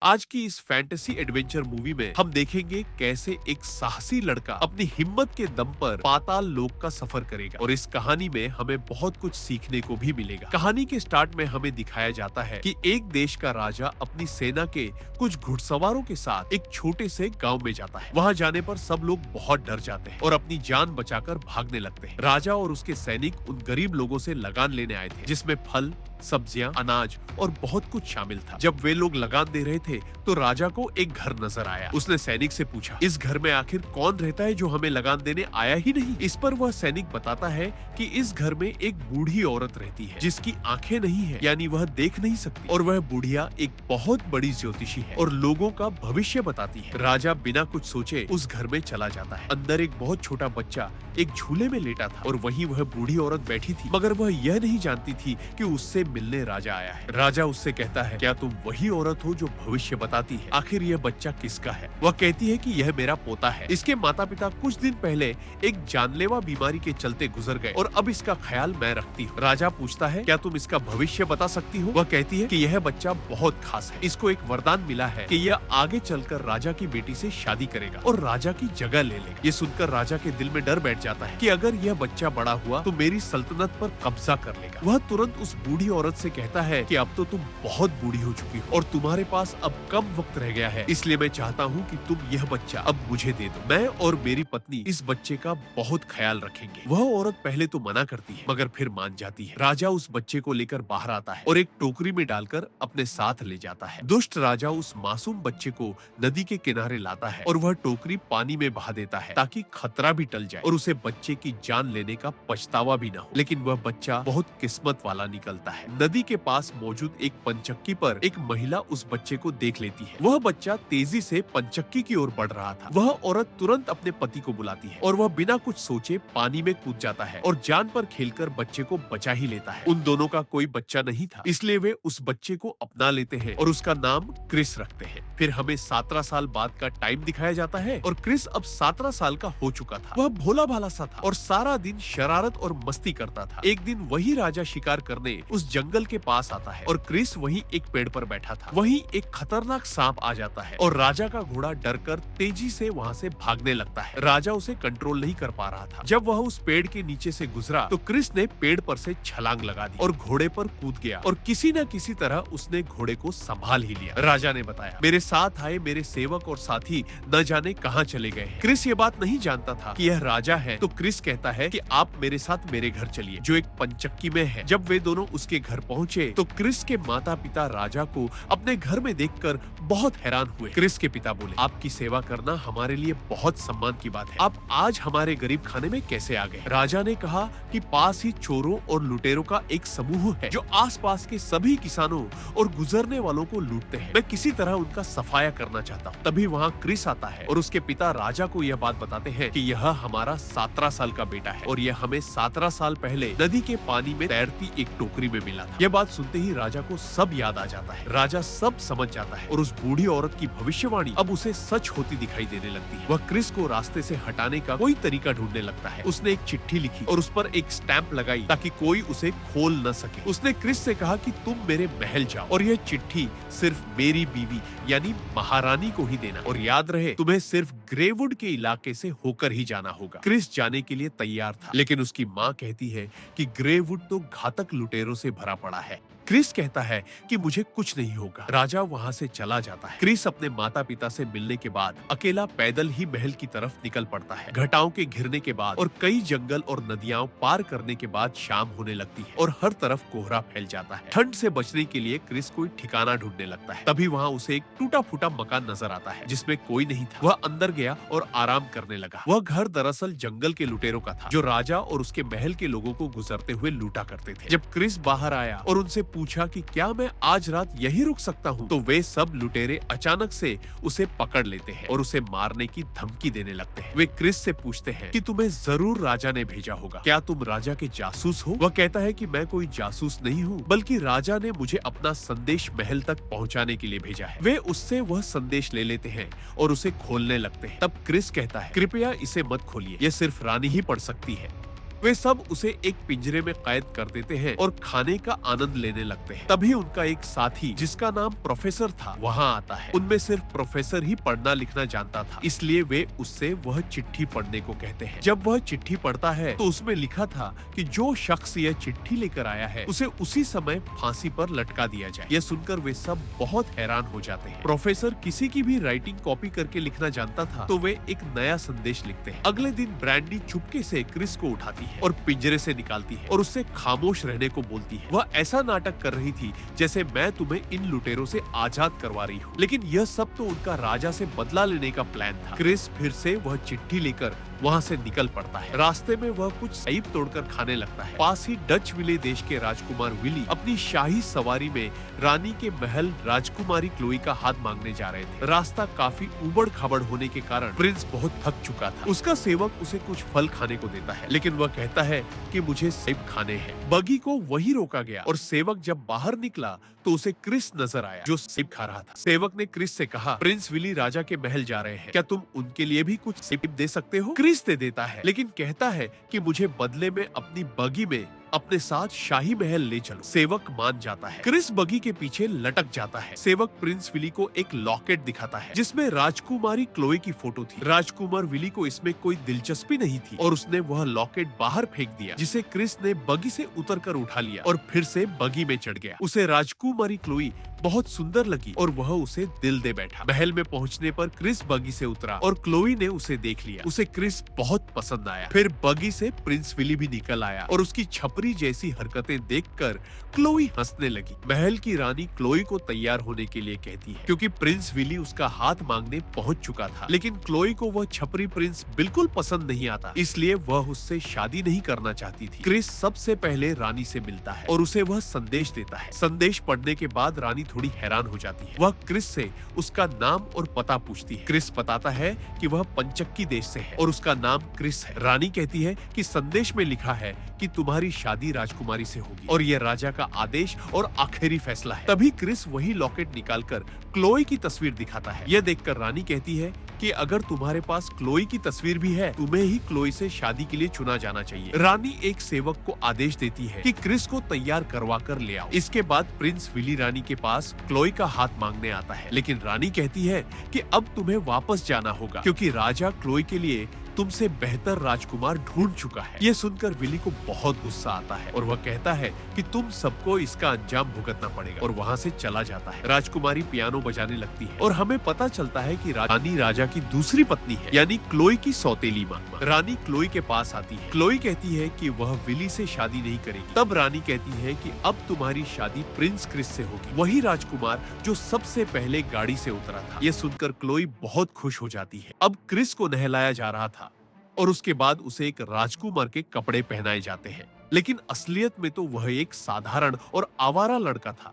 आज की इस फैंटेसी एडवेंचर मूवी में हम देखेंगे कैसे एक साहसी लड़का अपनी हिम्मत के दम पर पाताल लोक का सफर करेगा और इस कहानी में हमें बहुत कुछ सीखने को भी मिलेगा। कहानी के स्टार्ट में हमें दिखाया जाता है कि एक देश का राजा अपनी सेना के कुछ घुड़सवारों के साथ एक छोटे से गांव में जाता है। वहां जाने पर सब लोग बहुत डर जाते हैं और अपनी जान बचाकर भागने लगते हैं। राजा और उसके सैनिक उन गरीब लोगों से लगान लेने आए थे, जिसमें फल, सब्जियां, अनाज और बहुत कुछ शामिल था। जब वे लोग लगान दे रहे थे तो राजा को एक घर नजर आया। उसने सैनिक से पूछा, इस घर में आखिर कौन रहता है जो हमें लगान देने आया ही नहीं? इस पर वह सैनिक बताता है कि इस घर में एक बूढ़ी औरत रहती है जिसकी आंखें नहीं है, यानी वह देख नहीं सकती, और वह बुढ़िया एक बहुत बड़ी ज्योतिषी है और लोगों का भविष्य बताती है। राजा बिना कुछ सोचे उस घर में चला जाता है। अंदर एक बहुत छोटा बच्चा एक झूले में लेटा था और वहीं वह बूढ़ी औरत बैठी थी, मगर वह यह नहीं जानती थी कि उससे मिलने राजा आया है। राजा उससे कहता है, क्या तुम वही औरत हो जो भविष्य बताती है? आखिर यह बच्चा किसका है? वह कहती है कि यह मेरा पोता है। इसके माता पिता कुछ दिन पहले एक जानलेवा बीमारी के चलते गुजर गए और अब इसका ख्याल मैं रखती हूँ। राजा पूछता है, क्या तुम इसका भविष्य बता सकती हो? वह कहती है कि यह बच्चा बहुत खास है। इसको एक वरदान मिला है कि यह आगे चलकर राजा की बेटी से शादी करेगा और राजा की जगह ले लेगा। ये सुनकर राजा के दिल में डर बैठ जाता है कि अगर यह बच्चा बड़ा हुआ तो मेरी सल्तनत पर कब्जा कर लेगा। वह तुरंत उस बूढ़ी औरत से कहता है कि अब तो तुम बहुत बूढ़ी हो चुकी हो और तुम्हारे पास अब कम वक्त रह गया है, इसलिए मैं चाहता हूँ कि तुम यह बच्चा अब मुझे दे दो। मैं और मेरी पत्नी इस बच्चे का बहुत ख्याल रखेंगे। वह औरत पहले तो मना करती है, मगर फिर मान जाती है। राजा उस बच्चे को लेकर बाहर आता है और एक टोकरी में डालकर अपने साथ ले जाता है। दुष्ट राजा उस मासूम बच्चे को नदी के किनारे लाता है और वह टोकरी पानी में बहा देता है ताकि खतरा भी टल जाए और उसे बच्चे की जान लेने का पछतावा भी ना हो। लेकिन वह बच्चा बहुत किस्मत वाला निकलता है। नदी के पास मौजूद एक पंचक्की पर एक महिला उस बच्चे को देख लेती है। वह बच्चा तेजी से पंचक्की की ओर बढ़ रहा था। वह औरत तुरंत अपने पति को बुलाती है और वह बिना कुछ सोचे पानी में कूद जाता है और जान पर खेलकर बच्चे को बचा ही लेता है। उन दोनों का कोई बच्चा नहीं था, इसलिए वे उस बच्चे को अपना लेते हैं और उसका नाम क्रिस रखते हैं। फिर हमें 17 साल बाद का टाइम दिखाया जाता है और क्रिस अब 17 साल का हो चुका था। वह भोला भाला सा था और सारा दिन शरारत और मस्ती करता था। एक दिन वही राजा शिकार करने उस जंगल के पास आता है और क्रिस वहीं एक पेड़ पर बैठा था। वहीं एक खतरनाक सांप आ जाता है और राजा का घोड़ा डरकर तेजी से वहां से भागने लगता है। राजा उसे कंट्रोल नहीं कर पा रहा था। जब वह उस पेड़ के नीचे से गुजरा तो क्रिस ने पेड़ पर से छलांग लगा दी और घोड़े पर कूद गया और किसी न किसी तरह उसने घोड़े को संभाल ही लिया। राजा ने बताया, मेरे साथ आए मेरे सेवक और साथी न जाने कहां चले गए हैं। क्रिस ये बात नहीं जानता था कि यह राजा है, तो क्रिस कहता है कि आप मेरे साथ मेरे घर चलिए, जो एक पंचक्की में है। जब वे दोनों उसके घर पहुंचे तो क्रिस के माता पिता राजा को अपने घर में देखकर बहुत हैरान हुए। क्रिस के पिता बोले, आपकी सेवा करना हमारे लिए बहुत सम्मान की बात है। आप आज हमारे गरीब खाने में कैसे आ गए? राजा ने कहा कि पास ही चोरों और लुटेरों का एक समूह है जो आसपास के सभी किसानों और गुजरने वालों को लूटते हैं। मैं किसी तरह उनका सफाया करना चाहता हूँ। तभी वहाँ क्रिस आता है और उसके पिता राजा को यह बात बताते हैं कि यह हमारा 17 साल का बेटा है और यह हमें 17 साल पहले नदी के पानी में तैरती एक टोकरी में मिला था। यह बात सुनते ही राजा को सब याद आ जाता है। राजा सब समझ जाता है और उस बूढ़ी औरत की भविष्यवाणी अब उसे सच होती दिखाई देने लगती है। वह क्रिस को रास्ते से हटाने का कोई तरीका ढूंढने लगता है। उसने एक चिट्ठी लिखी और उस पर एक स्टैंप लगाई ताकि कोई उसे खोल न सके। उसने क्रिस से कहा कि तुम मेरे महल जाओ और यह चिट्ठी सिर्फ मेरी बीवी यानी महारानी को ही देना, और याद रहे तुम्हें सिर्फ ग्रेवुड के इलाके से होकर ही जाना होगा। क्रिस जाने के लिए तैयार था, लेकिन उसकी माँ कहती है कि ग्रेवुड तो घातक लुटेरों से भरा पड़ा है। क्रिस कहता है कि मुझे कुछ नहीं होगा। राजा वहाँ से चला जाता है। क्रिस अपने माता पिता से मिलने के बाद अकेला पैदल ही महल की तरफ निकल पड़ता है। घटाओं के घिरने के बाद और कई जंगल और नदियां पार करने के बाद शाम होने लगती है और हर तरफ कोहरा फैल जाता है। ठंड से बचने के लिए क्रिस कोई ठिकाना ढूंढने लगता है। तभी वहाँ उसे एक टूटा फूटा मकान नजर आता है जिसमें कोई नहीं था। वह अंदर गया और आराम करने लगा। वह घर दरअसल जंगल के लुटेरों का था जो राजा और उसके महल के लोगों को गुजरते हुए लूटा करते थे। जब क्रिस बाहर आया और उनसे पूछा कि क्या मैं आज रात यहीं रुक सकता हूँ, तो वे सब लुटेरे अचानक से उसे पकड़ लेते हैं और उसे मारने की धमकी देने लगते हैं। वे क्रिस से पूछते हैं कि तुम्हें जरूर राजा ने भेजा होगा, क्या तुम राजा के जासूस हो? वह कहता है कि मैं कोई जासूस नहीं हूँ, बल्कि राजा ने मुझे अपना संदेश महल तक पहुँचाने के लिए भेजा है। वे उससे वह संदेश ले लेते हैं और उसे खोलने लगते हैं। तब क्रिस कहता है, कृपया इसे मत खोलिए, यह सिर्फ रानी ही पढ़ सकती है। वे सब उसे एक पिंजरे में कैद कर देते हैं और खाने का आनंद लेने लगते हैं। तभी उनका एक साथी जिसका नाम प्रोफेसर था वहाँ आता है। उनमें सिर्फ प्रोफेसर ही पढ़ना लिखना जानता था, इसलिए वे उससे वह चिट्ठी पढ़ने को कहते हैं। जब वह चिट्ठी पढ़ता है तो उसमें लिखा था कि जो शख्स यह चिट्ठी लेकर आया है उसे उसी समय फांसी पर लटका दिया जाए। यह सुनकर वे सब बहुत हैरान हो जाते हैं। प्रोफेसर किसी की भी राइटिंग कॉपी करके लिखना जानता था, तो वे एक नया संदेश लिखते हैं। अगले दिन ब्रैंडी चुपके से क्रिस को उठाती है और पिंजरे से निकालती है और उससे खामोश रहने को बोलती है। वह ऐसा नाटक कर रही थी जैसे मैं तुम्हें इन लुटेरों से आजाद करवा रही हूँ, लेकिन यह सब तो उनका राजा से बदला लेने का प्लान था। क्रिस फिर से वह चिट्ठी लेकर वहाँ से निकल पड़ता है। रास्ते में वह कुछ सेब तोड़कर खाने लगता है। पास ही डच विले देश के राजकुमार विली अपनी शाही सवारी में रानी के महल राजकुमारी क्लोई का हाथ मांगने जा रहे थे। रास्ता काफी उबड़ खाबड़ होने के कारण प्रिंस बहुत थक चुका था। उसका सेवक उसे कुछ फल खाने को देता है, लेकिन वह कहता है कि मुझे सेब खाने हैं। बगी को वहीं रोका गया और सेवक जब बाहर निकला तो उसे क्रिस नजर आया जो सेब खा रहा था। सेवक ने क्रिस से कहा, प्रिंस विली राजा के महल जा रहे हैं, क्या तुम उनके लिए भी कुछ सेब दे सकते हो? क्रिस दे देता है, लेकिन कहता है कि मुझे बदले में अपनी बगी में अपने साथ शाही महल ले चलो। सेवक मान जाता है। क्रिस बगी के पीछे लटक जाता है। सेवक प्रिंस विली को एक लॉकेट दिखाता है जिसमें राजकुमारी क्लोई की फोटो थी। राजकुमार विली को इसमें कोई दिलचस्पी नहीं थी और उसने वह लॉकेट बाहर फेंक दिया, जिसे क्रिस ने बगी से उतरकर उठा लिया और फिर से बगी में चढ़ गया। उसे राजकुमारी क्लोई बहुत सुंदर लगी और वह उसे दिल दे बैठा। महल में पहुंचने पर क्रिस बगी से उतरा और क्लोई ने उसे देख लिया। उसे क्रिस बहुत पसंद आया। फिर बगी से प्रिंस विली भी निकल आया और उसकी छपरी जैसी हरकतें देखकर क्लोई हंसने लगी। महल की रानी क्लोई को तैयार होने के लिए कहती है, क्योंकि प्रिंस विली उसका हाथ मांगने पहुंच चुका था। लेकिन क्लोई को वह छपरी प्रिंस बिल्कुल पसंद नहीं आता, इसलिए वह उससे शादी नहीं करना चाहती थी। क्रिस सबसे पहले रानी से मिलता है और उसे वह संदेश देता है। संदेश पढ़ने के बाद रानी थोड़ी हैरान हो जाती है। वह क्रिस से उसका नाम और पता पूछती है। क्रिस बताता है कि वह पंचक्की देश से है और उसका नाम क्रिस है। रानी कहती है कि संदेश में लिखा है कि तुम्हारी शादी राजकुमारी से होगी और यह राजा का आदेश और आखिरी फैसला है। तभी क्रिस वही लॉकेट निकालकर क्लोई की तस्वीर दिखाता है। यह देखकर रानी कहती है कि अगर तुम्हारे पास क्लोई की तस्वीर भी है, तुम्हें ही क्लोई से शादी के लिए चुना जाना चाहिए। रानी एक सेवक को आदेश देती है कि क्रिस को तैयार करवा कर ले आओ। इसके बाद प्रिंस विली रानी के पास क्लोई का हाथ मांगने आता है, लेकिन रानी कहती है कि अब तुम्हें वापस जाना होगा, क्योंकि राजा क्लोई के लिए तुमसे बेहतर राजकुमार ढूंढ चुका है। यह सुनकर विली को बहुत गुस्सा आता है और वह कहता है कि तुम सबको इसका अंजाम भुगतना पड़ेगा और वहाँ से चला जाता है। राजकुमारी पियानो बजाने लगती है और हमें पता चलता है कि रानी राजा की दूसरी पत्नी है, यानी क्लोई की सौतेली माँ। रानी क्लोई के पास आती है। क्लोई कहती है कि वह विली से शादी नहीं करेगी। तब रानी कहती है कि अब तुम्हारी शादी प्रिंस क्रिस से होगी, वही राजकुमार जो सबसे पहले गाड़ी से उतरा था। यह सुनकर क्लोई बहुत खुश हो जाती है। अब क्रिस को नहलाया जा रहा था और उसके बाद उसे एक राजकुमार के कपड़े पहनाए जाते हैं, लेकिन असलियत में तो वह एक साधारण और आवारा लड़का था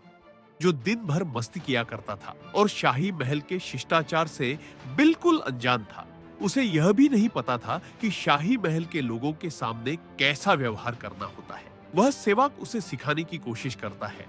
जो दिन भर मस्ती किया करता था और शाही महल के शिष्टाचार से बिल्कुल अनजान था। उसे यह भी नहीं पता था कि शाही महल के लोगों के सामने कैसा व्यवहार करना होता है। वह सेवक उसे सिखाने की कोशिश करता है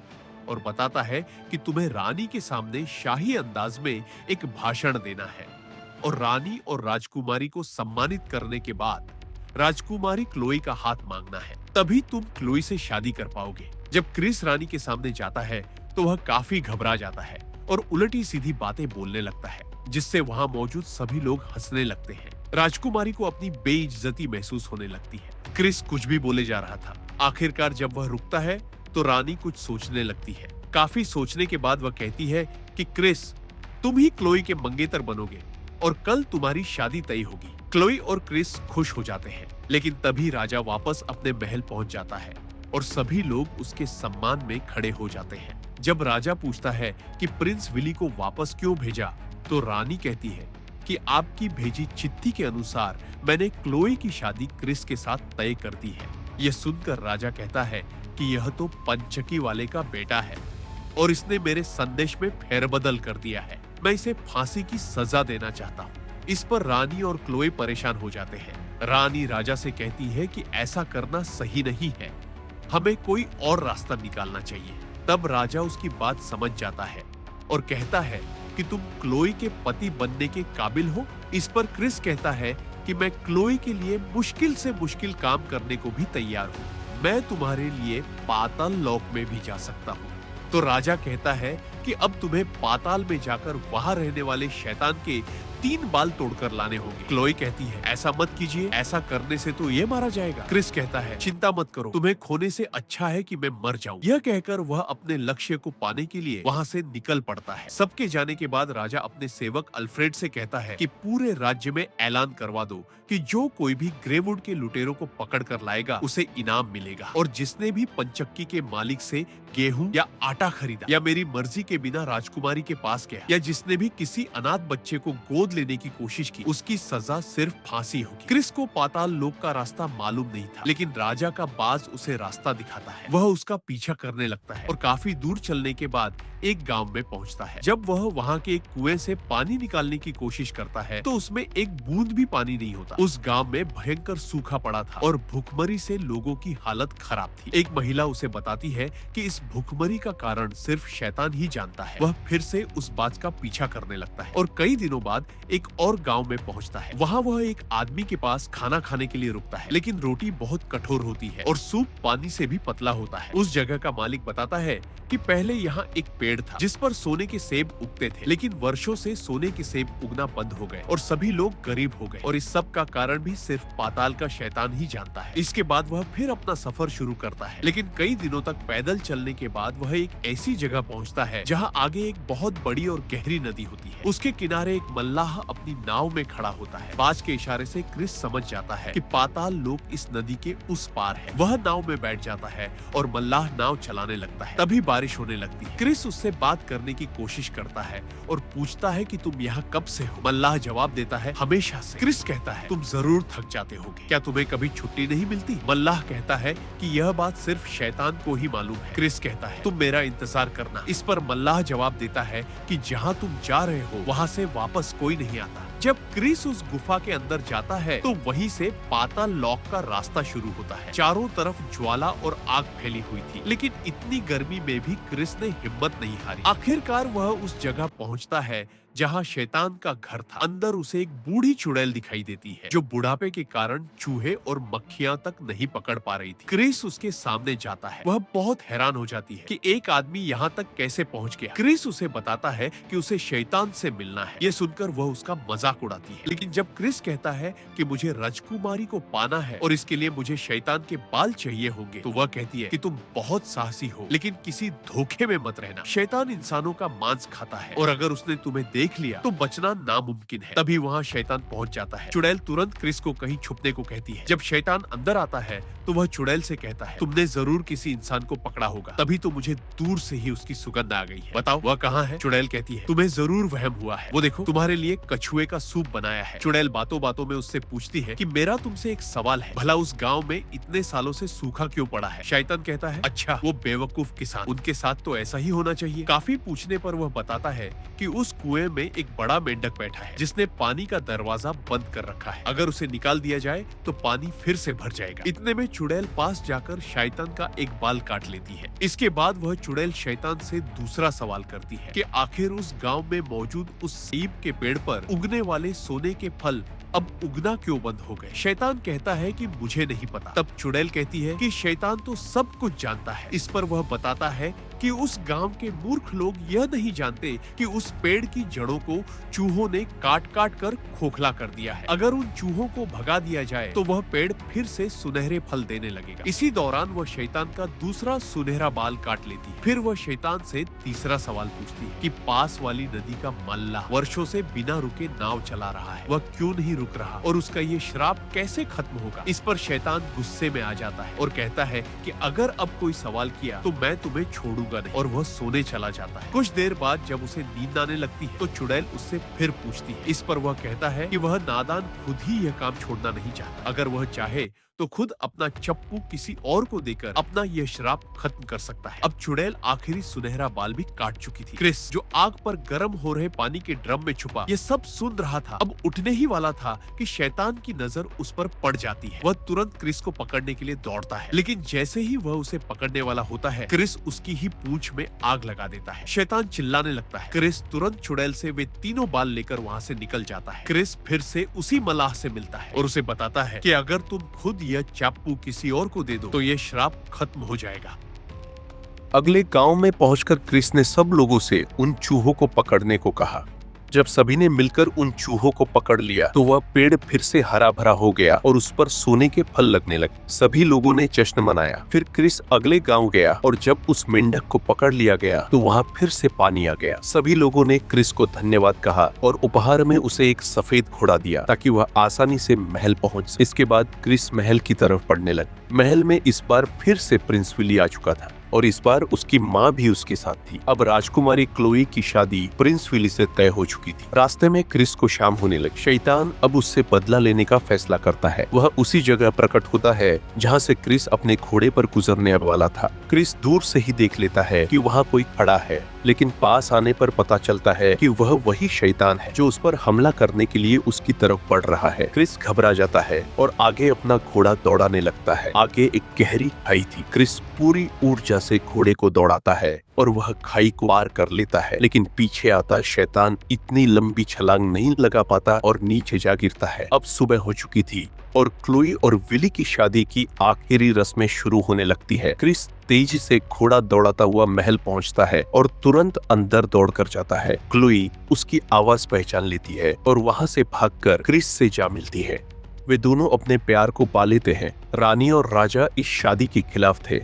और बताता है कि तुम्हें रानी के सामने शाही अंदाज में एक भाषण देना है और रानी और राजकुमारी को सम्मानित करने के बाद राजकुमारी क्लोई का हाथ मांगना है, तभी तुम क्लोई से शादी कर पाओगे। जब क्रिस रानी के सामने जाता है तो वह काफी घबरा जाता है और उल्टी सीधी बातें बोलने लगता है, जिससे वहां मौजूद सभी लोग हंसने लगते हैं। राजकुमारी को अपनी बेइज्जती महसूस होने लगती है। क्रिस कुछ भी बोले जा रहा था। आखिरकार जब वह रुकता है तो रानी कुछ सोचने लगती है। काफी सोचने के बाद वह कहती है कि क्रिस, तुम ही क्लोई के मंगेतर बनोगे और कल तुम्हारी शादी तय होगी। क्लोई और क्रिस खुश हो जाते हैं, लेकिन तभी राजा वापस अपने महल पहुंच जाता है और सभी लोग उसके सम्मान में खड़े हो जाते हैं। जब राजा पूछता है कि प्रिंस विली को वापस क्यों भेजा, तो रानी कहती है कि आपकी भेजी चिट्ठी के अनुसार मैंने क्लोई की शादी क्रिस के साथ तय कर दी है। यह सुनकर राजा कहता है कि यह तो पंचकी वाले का बेटा है और इसने मेरे संदेश में फेरबदल कर दिया है। मैं इसे फांसी की सजा देना चाहता हूँ। इस पर रानी और क्लोई परेशान हो जाते हैं। रानी राजा से कहती है कि ऐसा करना सही नहीं है, हमें कोई और रास्ता निकालना चाहिए। तब राजा उसकी बात समझ जाता है और कहता है कि तुम क्लोई के पति बनने के काबिल हो। इस पर क्रिस कहता है कि मैं क्लोई के लिए मुश्किल से मुश्किल काम करने को भी तैयार हूँ। मैं तुम्हारे लिए पाताल लोक में भी जा सकता हूँ। तो राजा कहता है कि अब तुम्हें पाताल में जाकर वहां रहने वाले शैतान के 3 बाल तोड़कर लाने होंगे। क्लोई कहती है ऐसा मत कीजिए, ऐसा करने से तो ये मारा जाएगा। क्रिस कहता है चिंता मत करो, तुम्हें खोने से अच्छा है कि मैं मर जाऊं। यह कहकर वह अपने लक्ष्य को पाने के लिए वहां से निकल पड़ता है। सबके जाने के बाद राजा अपने सेवक अल्फ्रेड से कहता है कि पूरे राज्य में ऐलान करवा दो कि जो कोई भी ग्रेवुड के लुटेरों को पकड़ कर लाएगा उसे इनाम मिलेगा, और जिसने भी पंचक्की के मालिक से गेहूं या आटा खरीदा या मेरी मर्जी के बिना राजकुमारी के पास गया या जिसने भी किसी अनाथ बच्चे को गोद लेने की कोशिश की, उसकी सजा सिर्फ फांसी होगी। क्रिस को पाताल लोक का रास्ता मालूम नहीं था, लेकिन राजा का बाज उसे रास्ता दिखाता है। वह उसका पीछा करने लगता है और काफी दूर चलने के बाद एक गांव में पहुंचता है। जब वह वहां के एक कुएं से पानी निकालने की कोशिश करता है तो उसमें एक बूंद भी पानी नहीं होता। उस गांव में भयंकर सूखा पड़ा था और भूखमरी से लोगों की हालत खराब थी। एक महिला उसे बताती है कि इस भूखमरी का कारण सिर्फ शैतान ही जानता है। वह फिर से उस बात का पीछा करने लगता है और कई दिनों बाद एक और गांव में पहुंचता है। वहां वह एक आदमी के पास खाना खाने के लिए रुकता है, लेकिन रोटी बहुत कठोर होती है और सूप पानी से भी पतला होता है। उस जगह का मालिक बताता है कि पहले यहाँ एक पेड़ था जिस पर सोने के सेब उगते थे, लेकिन वर्षों से सोने के सेब उगना बंद हो गए और सभी लोग गरीब हो गए, और इस सब का कारण भी सिर्फ पाताल का शैतान ही जानता है। इसके बाद वह फिर अपना सफर शुरू करता है, लेकिन कई दिनों तक पैदल चलने के बाद वह एक ऐसी जगह पहुंचता है जहां आगे एक बहुत बड़ी और गहरी नदी होती है। उसके किनारे एक मल्लाह अपनी नाव में खड़ा होता है। बाज के इशारे से क्रिस समझ जाता है कि पाताल लोक इस नदी के उस पार है। वह नाव में बैठ जाता है और मल्लाह नाव चलाने लगता है। तभी बारिश होने लगती है। क्रिस उससे बात करने की कोशिश करता है और पूछता है कि तुम यहाँ कब से हो। मल्लाह जवाब देता है हमेशा से। क्रिस कहता है तुम जरूर थक जाते होगे, क्या तुम्हें कभी छुट्टी नहीं मिलती? मल्लाह कहता है कि यह बात सिर्फ शैतान को ही मालूम है। क्रिस कहता है तुम मेरा इंतजार करना। इस पर मल्लाह जवाब देता है कि जहाँ तुम जा रहे हो वहाँ से वापस कोई नहीं आता। जब क्रिस उस गुफा के अंदर जाता है तो वहीं से पाताल लोक का रास्ता शुरू होता है। चारों तरफ ज्वाला और आग फैली हुई थी, लेकिन इतनी गर्मी में भी क्रिस ने हिम्मत नहीं हारी। आखिरकार वह उस जगह पहुंचता है जहां शैतान का घर था। अंदर उसे एक बूढ़ी चुड़ैल दिखाई देती है जो बुढ़ापे के कारण चूहे और मक्खियां तक नहीं पकड़ पा रही थी। क्रिस उसके सामने जाता है। वह बहुत हैरान हो जाती है कि एक आदमी यहाँ तक कैसे पहुँच गया। क्रिस उसे बताता है कि उसे शैतान से मिलना है। ये सुनकर वह उसका मजाक उड़ाती है, लेकिन जब क्रिस कहता है कि मुझे राजकुमारी को पाना है और इसके लिए मुझे शैतान के बाल चाहिए होंगे, तो वह कहती है कि तुम बहुत साहसी हो, लेकिन किसी धोखे में मत रहना। शैतान इंसानों का मांस खाता है और अगर उसने तुम्हें देख लिया तो बचना नामुमकिन है। तभी वहाँ शैतान पहुँच जाता है। चुड़ैल तुरंत क्रिस को कहीं छुपने को कहती है। जब शैतान अंदर आता है तो वह चुड़ैल से कहता है तुमने जरूर किसी इंसान को पकड़ा होगा, तभी तो मुझे दूर से ही उसकी सुगंध आ गई है। बताओ वह कहाँ है? चुड़ैल कहती है तुम्हें जरूर वहम हुआ है, वो देखो तुम्हारे लिए कछुए का सूप बनाया है। चुड़ैल बातों बातों में उससे पूछती है कि मेरा तुमसे एक सवाल है, भला उस गाँव में इतने सालों से सूखा क्यों पड़ा है? शैतान कहता है अच्छा वो बेवकूफ किसान, उनके साथ तो ऐसा ही होना चाहिए। काफी पूछने पर वह बताता है कि उस कुएं में एक बड़ा मेंढक बैठा है जिसने पानी का दरवाजा बंद कर रखा है। अगर उसे निकाल दिया जाए तो पानी फिर से भर जाएगा। इतने में चुड़ैल पास जाकर शैतान का एक बाल काट लेती है। इसके बाद वह चुड़ैल शैतान से दूसरा सवाल करती है कि आखिर उस गांव में मौजूद उस सेब के पेड़ पर उगने वाले सोने के फल अब उगना क्यों बंद हो गए? शैतान कहता है कि मुझे नहीं पता। तब चुड़ैल कहती है कि शैतान तो सब कुछ जानता है। इस पर वह बताता है कि उस गांव के मूर्ख लोग यह नहीं जानते कि उस पेड़ की जड़ों को चूहों ने काट काट कर खोखला कर दिया है। अगर उन चूहों को भगा दिया जाए तो वह पेड़ फिर से सुनहरे फल देने लगेगा। इसी दौरान वह शैतान का दूसरा सुनहरा बाल काट लेती है। फिर वह शैतान से तीसरा सवाल पूछती है कि पास वाली नदी का मल्लाह वर्षों से बिना रुके नाव चला रहा है, वह क्यों नहीं रुक रहा और उसका ये श्राप कैसे खत्म होगा? इस पर शैतान गुस्से में आ जाता है और कहता है कि अगर अब कोई सवाल किया तो मैं तुम्हें छोड़ूंगा नहीं, और वह सोने चला जाता है। कुछ देर बाद जब उसे नींद आने लगती है तो चुड़ैल उससे फिर पूछती है। इस पर वह कहता है कि वह नादान खुद ही यह काम छोड़ना नहीं चाहता। अगर वह चाहे तो खुद अपना चप्पू किसी और को देकर अपना यह श्राप खत्म कर सकता है। अब चुड़ैल आखिरी सुनहरा बाल भी काट चुकी थी। क्रिस जो आग पर गर्म हो रहे पानी के ड्रम में छुपा ये सब सुन रहा था। अब उठने ही वाला था कि शैतान की नजर उस पर पड़ जाती है। वह तुरंत क्रिस को पकड़ने के लिए दौड़ता है, लेकिन जैसे ही वह उसे पकड़ने वाला होता है क्रिस उसकी ही पूंछ में आग लगा देता है। शैतान चिल्लाने लगता है। क्रिस तुरंत चुड़ैल से वे तीनों बाल लेकर वहाँ से निकल जाता है। क्रिस फिर से उसी मलाह से मिलता है और उसे बताता है कि अगर तुम खुद यह चाप्पू किसी और को दे दो तो यह श्राप खत्म हो जाएगा। अगले गांव में पहुंचकर क्रिस ने सब लोगों से उन चूहों को पकड़ने को कहा। जब सभी ने मिलकर उन चूहों को पकड़ लिया तो वह पेड़ फिर से हरा भरा हो गया और उस पर सोने के फल लगने लगे। सभी लोगों ने जश्न मनाया। फिर क्रिस अगले गांव गया और जब उस मेंढक को पकड़ लिया गया तो वहाँ फिर से पानी आ गया। सभी लोगों ने क्रिस को धन्यवाद कहा और उपहार में उसे एक सफेद घोड़ा दिया ताकि वह आसानी से महल पहुंच सके। इसके बाद क्रिस महल की तरफ बढ़ने लगा। महल में इस बार फिर से प्रिंस विली आ चुका था और इस बार उसकी माँ भी उसके साथ थी। अब राजकुमारी क्लोई की शादी प्रिंस विली से तय हो चुकी थी। रास्ते में क्रिस को शाम होने लगी। शैतान अब उससे बदला लेने का फैसला करता है। वह उसी जगह प्रकट होता है जहाँ से क्रिस अपने घोड़े पर गुजरने वाला था। क्रिस दूर से ही देख लेता है कि वहाँ कोई खड़ा है, लेकिन पास आने पर पता चलता है कि वह वही शैतान है जो उस पर हमला करने के लिए उसकी तरफ बढ़ रहा है। क्रिस घबरा जाता है और आगे अपना घोड़ा दौड़ाने लगता है। आगे एक गहरी खाई थी। क्रिस पूरी ऊर्जा से घोड़े को दौड़ाता है और वह खाई को पार कर लेता है, लेकिन पीछे आता शैतान इतनी लंबी छलांग नहीं लगा पाता और नीचे जा गिरता है। अब सुबह हो चुकी थी और क्लोई और विली की शादी की आखिरी रस्में शुरू होने लगती है। क्रिस तेजी से घोड़ा दौड़ाता हुआ महल पहुंचता है और तुरंत अंदर दौड़कर जाता है। क्लोई उसकी आवाज पहचान लेती है और वहां से भागकर क्रिस से जा मिलती है। वे दोनों अपने प्यार को पा लेते हैं। रानी और राजा इस शादी के खिलाफ थे,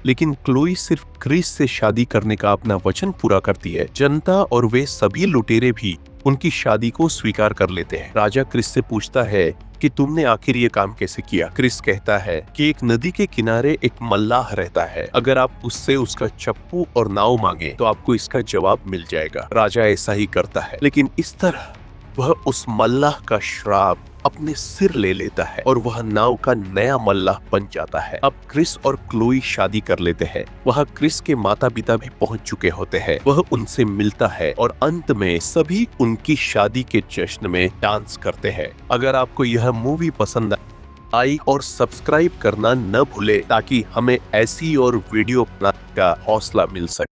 लेकिन क्लोई सिर्फ क्रिस से शादी करने का अपना वचन पूरा करती है। जनता और वे सभी लुटेरे भी उनकी शादी को स्वीकार कर लेते हैं। राजा क्रिस से पूछता है कि तुमने आखिर ये काम कैसे किया। क्रिस कहता है कि एक नदी के किनारे एक मल्लाह रहता है, अगर आप उससे उसका चप्पू और नाव मांगे तो आपको इसका जवाब मिल जाएगा। राजा ऐसा ही करता है, लेकिन इस तरह वह उस मल्लाह का श्राप अपने सिर ले लेता है और वह नाव का नया मल्लाह बन जाता है। अब क्रिस और क्लोई शादी कर लेते हैं। वह क्रिस के माता पिता भी पहुंच चुके होते हैं। वह उनसे मिलता है और अंत में सभी उनकी शादी के जश्न में डांस करते हैं। अगर आपको यह मूवी पसंद लाइक और सब्सक्राइब करना न भूले ताकि हमें ऐसी और वीडियो बनाने का हौसला मिल सके।